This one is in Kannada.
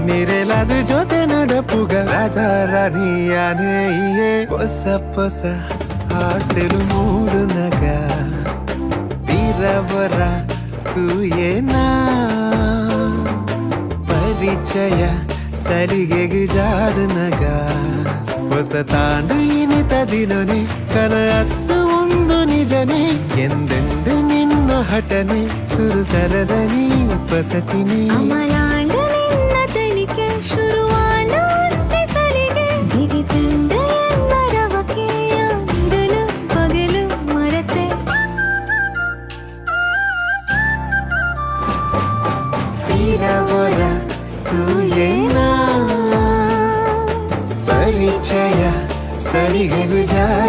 ನಿರೆಲಾದ ಜೊತೆ ನಡಪುಗ ರಾಜ ರಾಣಿಯಾನೇ ಹೊಸ ಹೊಸ ಆಸೆಲು ಮೂಡು ನಗ ಬೀರವರ ತೂಯೇನಾ ಪರಿಚಯ ಸಲಿಗೆಗೆ ಜಾಡು ನಗ ಹೊಸ ತಾಂಡು ಇನಿತ ದಿನನೆ ಕನ ಅತ್ತು ಒಂದು ನಿಜನೆ ಎಂದೆಂದು ನಿನ್ನ ಹಠನೆ ಸುರುಸರದನಿ ಉಪಸತಿನಿ ಅಮಲಾಂಡ ನಿನ್ನ ತನಿಕೆ ಶುರುವಾನ ಸರಿಗೆ ಬಿಗಿತಂಡ ಮರವಕ್ಕೆ ಅಂದಲು ಪಗಲು ಮರತೆ ತೀರವರ ತೂಯೇನಾ ಪರಿಚಯ ಸರಿಗೆಗು ಜಾರ